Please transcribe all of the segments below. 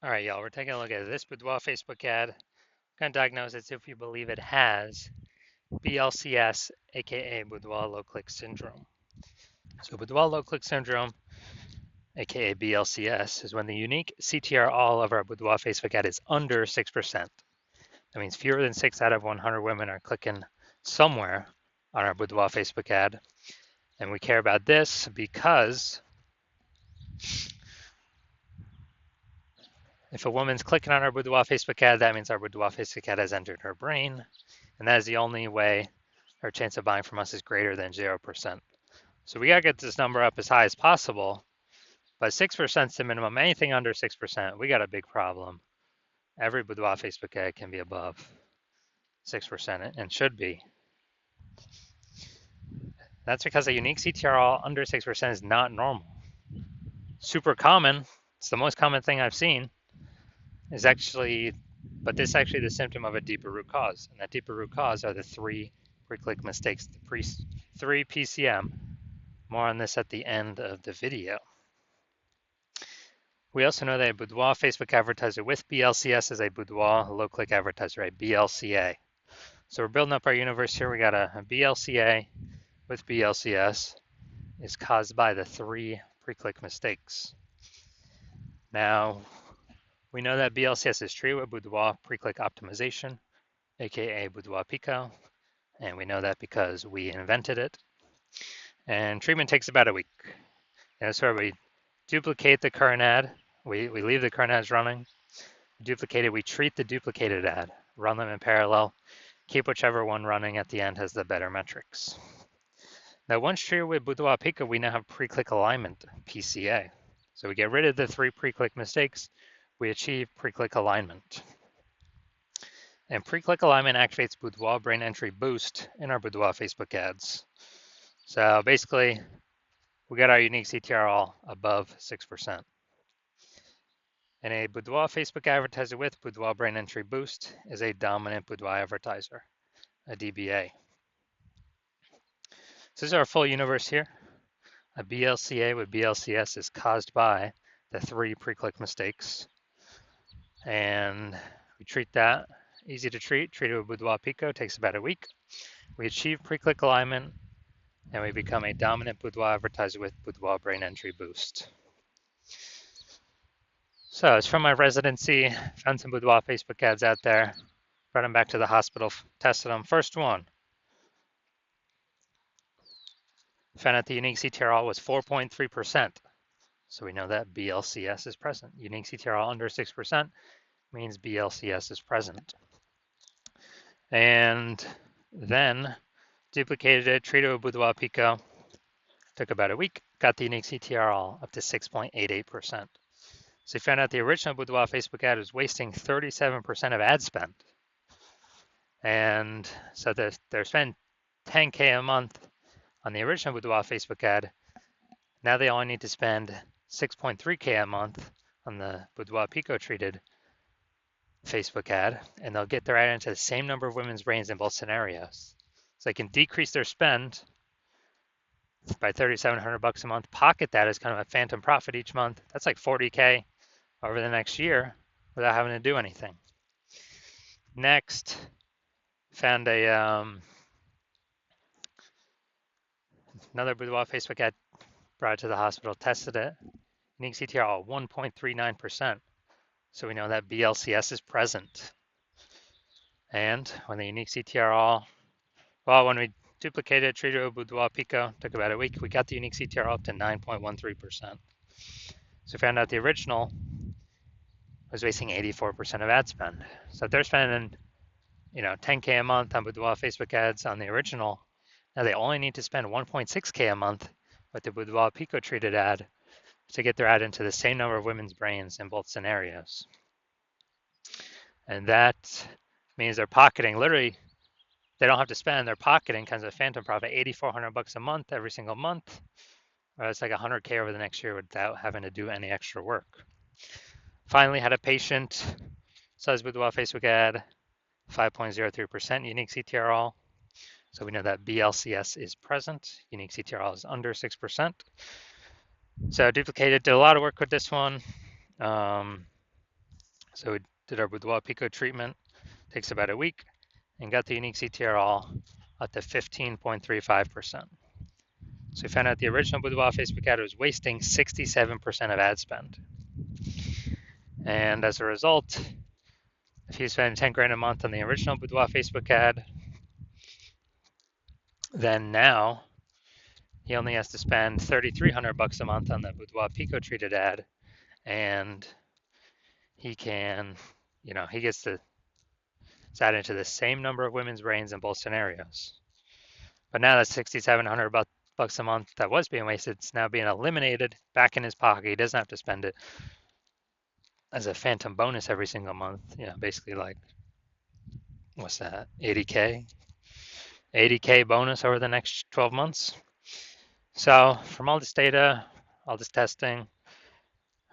All right, y'all, we're taking a look at this Boudoir Facebook ad. We're going to diagnose it if we believe it has BLCS, aka Boudoir low click syndrome. So, Boudoir low click syndrome, aka BLCS, is when the unique CTR all of our Boudoir Facebook ad is under 6%. That means fewer than 6 out of 100 women are clicking somewhere on our Boudoir Facebook ad. And we care about this because if a woman's clicking on our Boudoir Facebook ad, that means our Boudoir Facebook ad has entered her brain. And that is the only way our chance of buying from us is greater than 0%. So we got to get this number up as high as possible, but 6% is the minimum. Anything under 6%, we got a big problem. Every Boudoir Facebook ad can be above 6% and should be. That's because a unique CTRL under 6% is not normal. Super common, it's the most common thing I've seen, is actually, but this is actually the symptom of a deeper root cause. And that deeper root cause are the three pre-click mistakes, the three PCM. More on this at the end of the video. We also know that a Boudoir Facebook advertiser with BLCS is a Boudoir low-click advertiser, a BLCA. So we're building up our universe here. We got a BLCA with BLCS is caused by the three pre-click mistakes. Now, we know that BLCS is treated with Boudoir pre-click optimization, aka Boudoir Pico, and we know that because we invented it. And treatment takes about a week. And that's where we duplicate the current ad. We leave the current ads running, duplicate it, we treat the duplicated ad, run them in parallel, keep whichever one running at the end has the better metrics. Now, once treated with Boudoir Pico, we now have pre-click alignment, PCA. So we get rid of the three pre-click mistakes, we achieve pre-click alignment. And pre-click alignment activates Boudoir brain entry boost in our Boudoir Facebook ads. So basically, we got our unique CTR all above 6%. And a Boudoir Facebook advertiser with Boudoir brain entry boost is a dominant Boudoir advertiser, a DBA. So this is our full universe here. A BLCA with BLCS is caused by the three pre-click mistakes. And we treat that, easy to treat it with Boudoir Pico, takes about a week. We achieve pre-click alignment, and we become a dominant Boudoir advertiser with Boudoir brain entry boost. So it's from my residency, found some Boudoir Facebook ads out there, brought them back to the hospital, tested them. First one, found out the unique CTRL was 4.3%. So we know that BLCS is present. Unique CTRL under 6% means BLCS is present. And then duplicated it, treated with Boudoir Pico, took about a week, got the unique CTRL up to 6.88%. So we found out the original Boudoir Facebook ad was wasting 37% of ad spend. And so they're spending 10K a month on the original Boudoir Facebook ad. Now they only need to spend 6.3K a month on the Boudoir Pico treated Facebook ad, and they'll get their ad into the same number of women's brains in both scenarios. So they can decrease their spend by $3,700 a month, pocket that as kind of a phantom profit each month. That's like 40K over the next year without having to do anything. Next, found another Boudoir Facebook ad, brought it to the hospital, tested it. Unique CTR 1.39%. So we know that BLCS is present. And when the unique CTR when we duplicated, treated with Boudoir Pico, took about a week, we got the unique CTR up to 9.13%. So we found out the original was wasting 84% of ad spend. So if they're spending, 10K a month on Boudoir Facebook ads on the original, now they only need to spend 1.6K a month with the Boudoir Pico treated ad to get their ad into the same number of women's brains in both scenarios. And that means they're pocketing, literally, they don't have to spend, they're pocketing kind of a phantom profit, $8,400 a month every single month, or it's like 100K over the next year without having to do any extra work. Finally, had a patient, says Boudoir Facebook ad, 5.03% unique CTRL. So we know that BLCS is present, unique CTRL is under 6%. So duplicated, did a lot of work with this one. So we did our Boudoir Pico treatment, takes about a week, and got the unique CTRL up to 15.35%. So we found out the original Boudoir Facebook ad was wasting 67% of ad spend. And as a result, if you spend 10 grand a month on the original Boudoir Facebook ad, then now he only has to spend $3,300 a month on the Boudoir Pico treated ad, and he can, he gets to add into the same number of women's brains in both scenarios. But now that $6,700 a month that was being wasted, it's now being eliminated back in his pocket. He doesn't have to spend it as a phantom bonus every single month. Basically like, what's that, 80K bonus over the next 12 months. So from all this data, all this testing,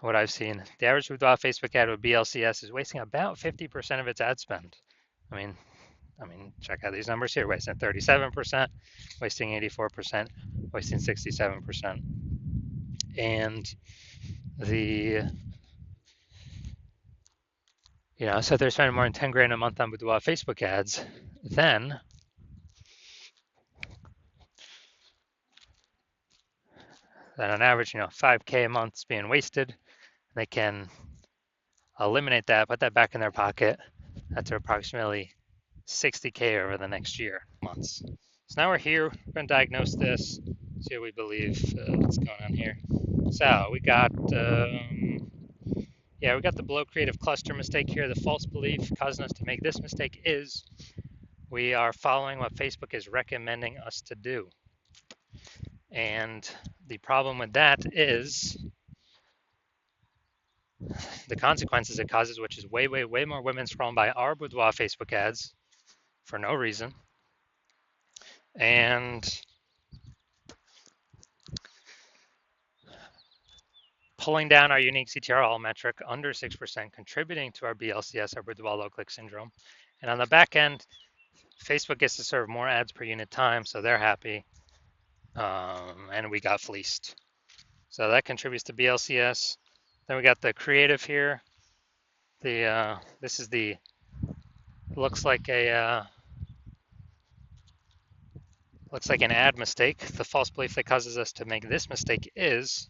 what I've seen, the average Boudoir Facebook ad with BLCS is wasting about 50% of its ad spend. I mean, check out these numbers here: wasting 37%, wasting 84%, wasting 67%, and so they're spending more than 10 grand a month on Boudoir Facebook ads. Then on average, 5K a month is being wasted. They can eliminate that, put that back in their pocket. That's approximately 60K over the next year, months. So now we're here, we're going to diagnose this, see what we believe, what's going on here. So we got, we got the below creative cluster mistake here. The false belief causing us to make this mistake is we are following what Facebook is recommending us to do. And the problem with that is the consequences it causes, which is way, way, way more women scrolling by our Boudoir Facebook ads for no reason. And pulling down our unique CTRL metric under 6%, contributing to our BLCS, our Boudoir low click syndrome. And on the back end, Facebook gets to serve more ads per unit time, so they're happy. And we got fleeced. So that contributes to BLCS. Then we got the creative here. This is looks like an ad mistake. The false belief that causes us to make this mistake is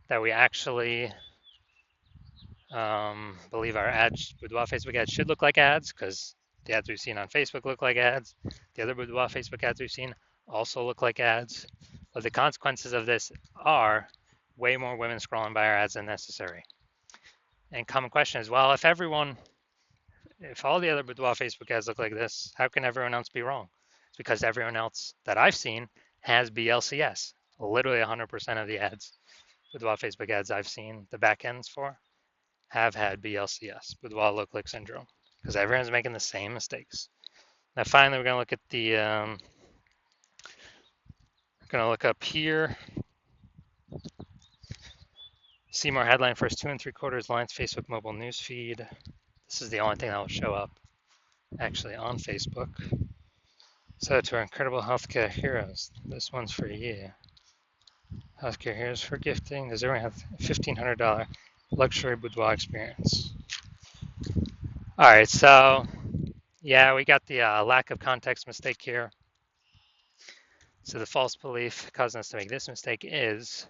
that we actually believe our ads, Boudoir Facebook ads, should look like ads, because the ads we've seen on Facebook look like ads. The other Boudoir Facebook ads we've seen also look like ads. But the consequences of this are way more women scrolling by our ads than necessary. And common question is, well, if all the other Boudoir Facebook ads look like this, how can everyone else be wrong? It's because everyone else that I've seen has BLCS. Literally 100% of the ads, Boudoir Facebook ads I've seen the back ends for, have had BLCS, Boudoir low click syndrome, because everyone's making the same mistakes. Now, finally, we're going to look at we're going to look up here. See more headline first 2 3/4 lines, Facebook mobile news feed. This is the only thing that will show up actually on Facebook. So to our incredible healthcare heroes, this one's for you. Healthcare heroes for gifting. Does everyone have a $1,500 luxury boudoir experience? All right, so yeah, we got the lack of context mistake here. So the false belief causing us to make this mistake is,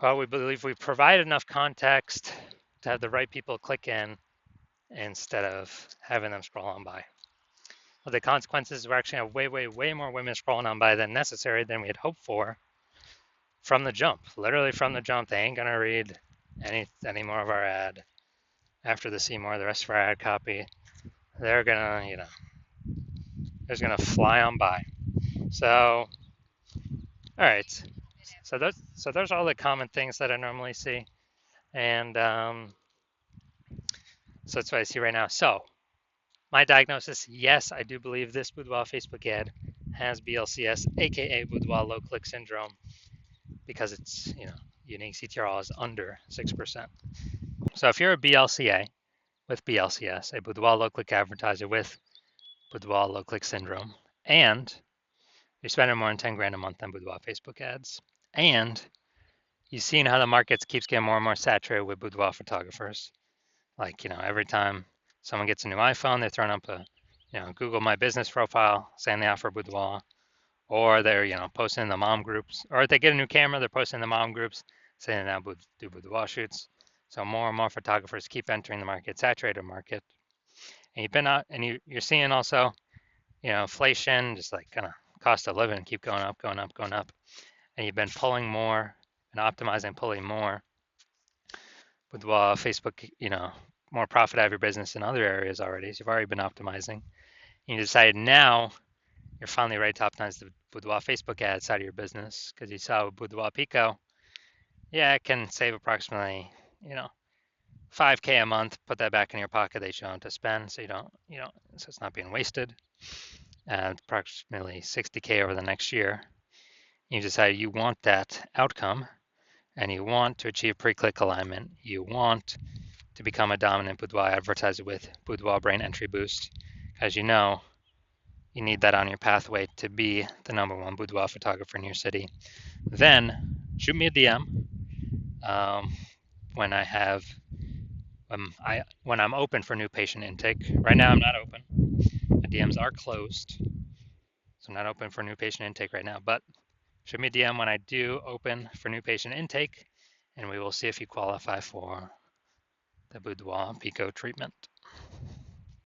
well, we believe we provide enough context to have the right people click in instead of having them scroll on by. Well, the consequences, we're actually have way, way, way more women scrolling on by than necessary than we had hoped for from the jump. Literally from the jump, they ain't gonna read any more of our ad after the see more, the rest of our ad copy. They're gonna, they're gonna fly on by. So, all right. So those are all the common things that I normally see, and so that's what I see right now. So my diagnosis: yes, I do believe this Boudoir Facebook ad has BLCS, aka Boudoir low click syndrome, because it's unique CTRL is under 6%. So if you're a BLCA with BLCS, a Boudoir low click advertiser with Boudoir low click syndrome, and you're spending more than 10 grand a month on Boudoir Facebook ads, and you've seen how the market keeps getting more and more saturated with boudoir photographers. Like, every time someone gets a new iPhone, they're throwing up a, Google My Business profile saying they offer boudoir, or they're, posting in the mom groups, or if they get a new camera, they're posting in the mom groups saying they now do boudoir shoots. So more and more photographers keep entering the market, saturated market. And you've been out, and you're seeing also, inflation, just like kind of cost of living keep going up, going up, going up. And you've been pulling more and optimizing, pulling more with Facebook, more profit out of your business in other areas already. So you've already been optimizing. You decided now you're finally ready to optimize the Boudoir Facebook ad side of your business because you saw with Boudoir Pico, yeah, it can save approximately, 5K a month. Put that back in your pocket that you don't have to spend, so so it's not being wasted. And approximately 60K over the next year. You decide you want that outcome, and you want to achieve pre-click alignment. You want to become a dominant boudoir advertiser with Boudoir Brain Entry Boost. As you know, you need that on your pathway to be the #1 boudoir photographer in your city. Then shoot me a DM when I'm open for new patient intake. Right now I'm not open. My DMs are closed, so I'm not open for new patient intake right now. But shoot me a DM when I do open for new patient intake, and we will see if you qualify for the Boudoir Pico treatment.